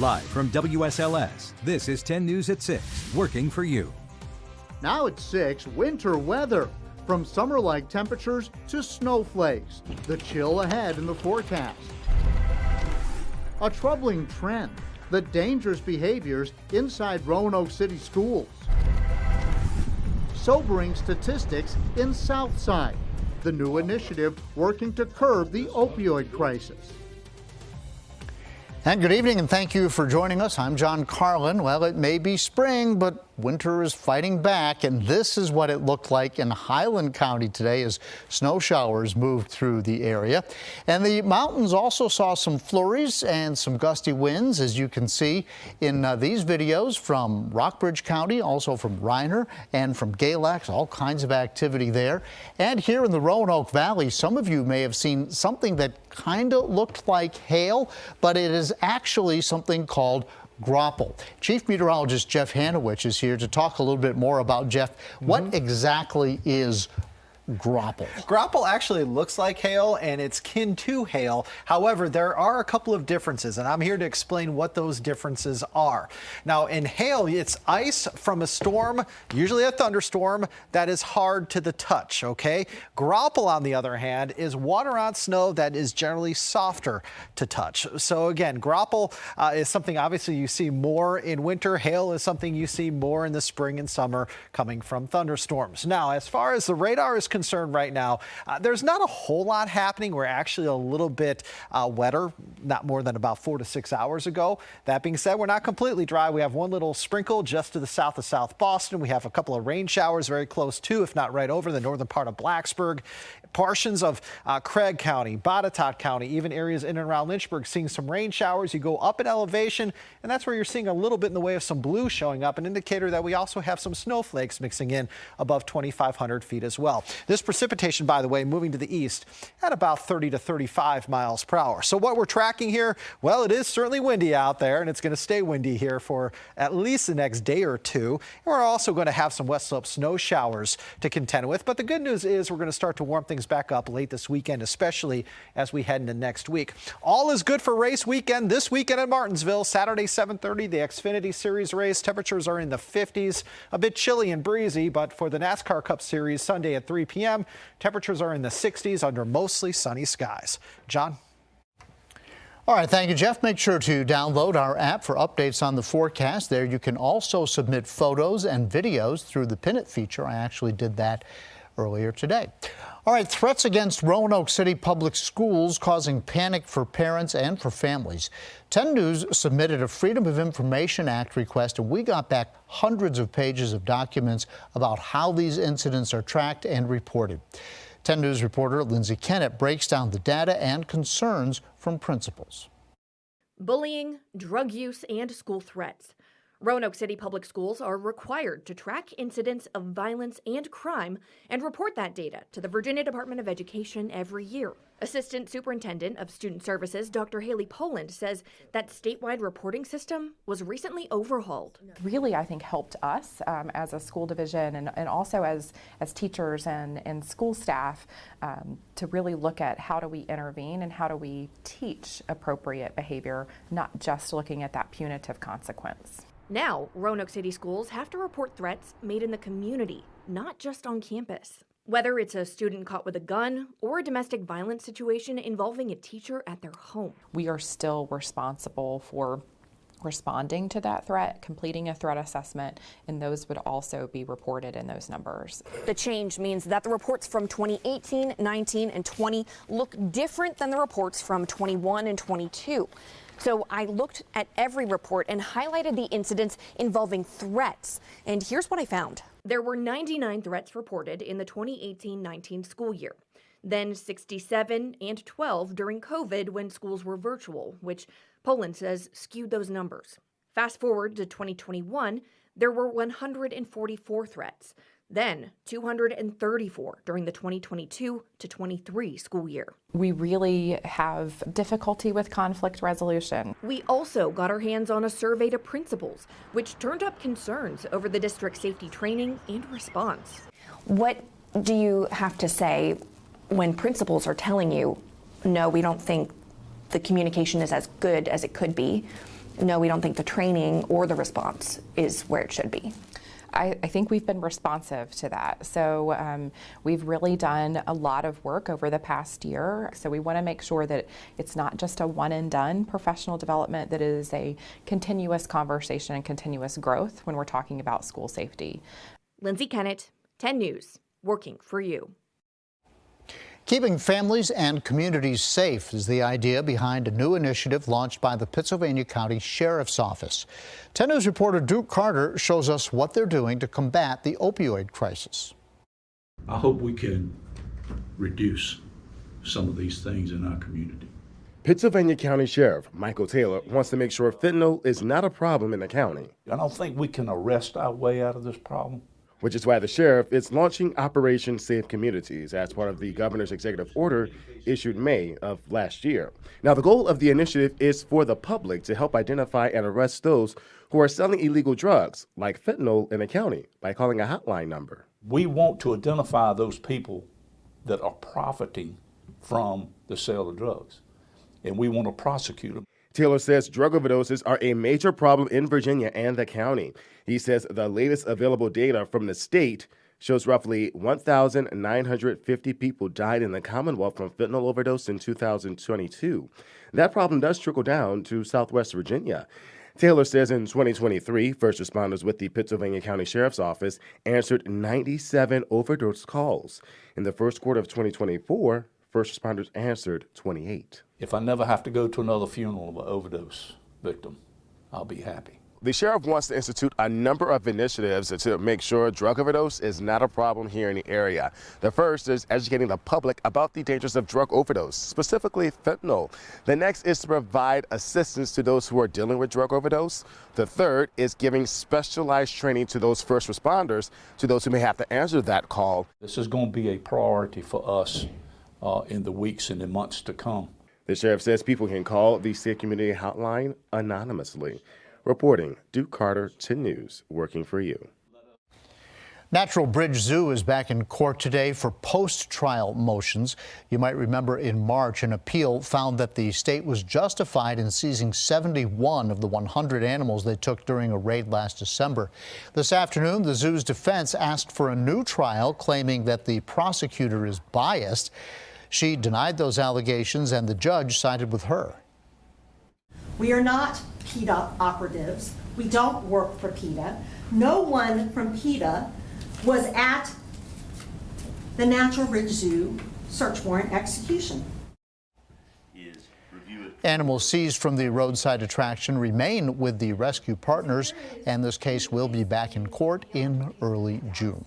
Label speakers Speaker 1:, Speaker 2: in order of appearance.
Speaker 1: Live from WSLS, this is 10 News at 6, working for you.
Speaker 2: Now at 6, winter weather. From summer-like temperatures to snowflakes. The chill ahead in the forecast. A troubling trend, the dangerous behaviors inside Roanoke City schools. Sobering statistics in Southside. The new initiative working to curb the opioid crisis.
Speaker 3: And good evening, and thank you for joining us. I'm John Carlin. Well, it may be spring, but winter is fighting back, and this is what it looked like in Highland County today as snow showers moved through the area. And the mountains also saw some flurries and some gusty winds, as you can see in these videos from Rockbridge County, also from Reiner and from Galax, all kinds of activity there. And here in the Roanoke Valley, some of you may have seen something that kind of looked like hail, but it is actually something called graupel. Chief Meteorologist Jeff Hanowich is here to talk a little bit more about, Jeff, what exactly is graupel?
Speaker 4: Graupel actually looks like hail, and it's kin to hail. However, there are a couple of differences, and I'm here to explain what those differences are. Now, in hail, it's ice from a storm, usually a thunderstorm, that is hard to the touch, okay? Graupel, on the other hand, is water on snow that is generally softer to touch. So again, graupel is something obviously you see more in winter. Hail is something you see more in the spring and summer coming from thunderstorms. Now, as far as the radar is concerned right now, there's not a whole lot happening. We're actually a little bit wetter, not more than about 4 to 6 hours ago. That being said, we're not completely dry. We have one little sprinkle just to the south of South Boston. We have a couple of rain showers very close to, if not right over, the northern part of Blacksburg. Portions of Craig County, Botetourt County, even areas in and around Lynchburg seeing some rain showers. You go up in elevation, and that's where you're seeing a little bit in the way of some blue showing up, an indicator that we also have some snowflakes mixing in above 2,500 feet as well. This precipitation, by the way, moving to the east at about 30 to 35 miles per hour. So what we're tracking here, well, it is certainly windy out there, and it's going to stay windy here for at least the next day or two. And we're also going to have some west slope snow showers to contend with. But the good news is we're going to start to warm things back up late this weekend, especially as we head into next week. All is good for race weekend this weekend at Martinsville. Saturday, 7:30, the Xfinity Series race. Temperatures are in the 50s, a bit chilly and breezy, but for the NASCAR Cup Series Sunday at 3 p.m., temperatures are in the 60s under mostly sunny skies. John?
Speaker 3: All right, thank you, Jeff. Make sure to download our app for updates on the forecast. There you can also submit photos and videos through the Pin It feature. I actually did that earlier today. All right, threats against Roanoke City Public Schools causing panic for parents and for families. 10 News submitted a Freedom of Information Act request, and we got back hundreds of pages of documents about how these incidents are tracked and reported. 10 News reporter Lindsay Kennett breaks down the data and concerns from principals.
Speaker 5: Bullying, drug use, and school threats. Roanoke City Public Schools are required to track incidents of violence and crime and report that data to the Virginia Department of Education every year. Assistant Superintendent of Student Services, Dr. Haley Poland, says that statewide reporting system was recently overhauled.
Speaker 6: Really, I think, helped us as a school division and also as teachers and school staff to really look at how do we intervene and how do we teach appropriate behavior, not just looking at that punitive consequence.
Speaker 5: Now, Roanoke City schools have to report threats made in the community, not just on campus. Whether it's a student caught with a gun or a domestic violence situation involving a teacher at their home.
Speaker 6: We are still responsible for responding to that threat, completing a threat assessment, and those would also be reported in those numbers.
Speaker 5: The change means that the reports from 2018, 19, and 20 look different than the reports from 21 and 22. So I looked at every report and highlighted the incidents involving threats. And here's what I found. There were 99 threats reported in the 2018-19 school year. Then 67 and 12 during COVID when schools were virtual, which Poland says skewed those numbers. Fast forward to 2021, there were 144 threats. Then 234 during the 2022 to 23 school year.
Speaker 6: We really have difficulty with conflict resolution.
Speaker 5: We also got our hands on a survey to principals, which turned up concerns over the district safety training and response.
Speaker 7: What do you have to say when principals are telling you, no, we don't think the communication is as good as it could be, no, we don't think the training or the response is where it should be?
Speaker 6: I think we've been responsive to that. So we've really done a lot of work over the past year. So we want to make sure that it's not just a one and done professional development, that it is a continuous conversation and continuous growth when we're talking about school safety.
Speaker 5: Lindsay Kennett, 10 News, working for you.
Speaker 3: Keeping families and communities safe is the idea behind a new initiative launched by the Pittsylvania County Sheriff's Office. 10 News reporter Duke Carter shows us what they're doing to combat the opioid crisis.
Speaker 8: I hope we can reduce some of these things in our community.
Speaker 9: Pittsylvania County Sheriff Michael Taylor wants to make sure fentanyl is not a problem in the county.
Speaker 8: I don't think we can arrest our way out of this problem.
Speaker 9: Which is why the sheriff is launching Operation Safe Communities as part of the governor's executive order issued May of last year. Now, the goal of the initiative is for the public to help identify and arrest those who are selling illegal drugs, like fentanyl, in the county by calling a hotline number.
Speaker 8: We want to identify those people that are profiting from the sale of drugs, and we want to prosecute them.
Speaker 9: Taylor says drug overdoses are a major problem in Virginia and the county. He says the latest available data from the state shows roughly 1,950 people died in the Commonwealth from fentanyl overdose in 2022. That problem does trickle down to Southwest Virginia. Taylor says in 2023, first responders with the Pittsylvania County Sheriff's Office answered 97 overdose calls. In the first quarter of 2024, first responders answered 28.
Speaker 8: If I never have to go to another funeral of an overdose victim, I'll be happy.
Speaker 9: The sheriff wants to institute a number of initiatives to make sure drug overdose is not a problem here in the area. The first is educating the public about the dangers of drug overdose, specifically fentanyl. The next is to provide assistance to those who are dealing with drug overdose. The third is giving specialized training to those first responders, to those who may have to answer that call.
Speaker 8: This is going to be a priority for us in the weeks and the months to come.
Speaker 9: The sheriff says people can call the Safe Community Hotline anonymously. Reporting, Duke Carter, 10 News, working for you.
Speaker 3: Natural Bridge Zoo is back in court today for post-trial motions. You might remember in March, an appeal found that the state was justified in seizing 71 of the 100 animals they took during a raid last December. This afternoon, the zoo's defense asked for a new trial, claiming that the prosecutor is biased. She denied those allegations, and the judge sided with her.
Speaker 10: We are not PETA operatives. We don't work for PETA. No one from PETA was at the Natural Bridge Zoo search warrant execution.
Speaker 3: Animals seized from the roadside attraction remain with the rescue partners, and this case will be back in court in early June.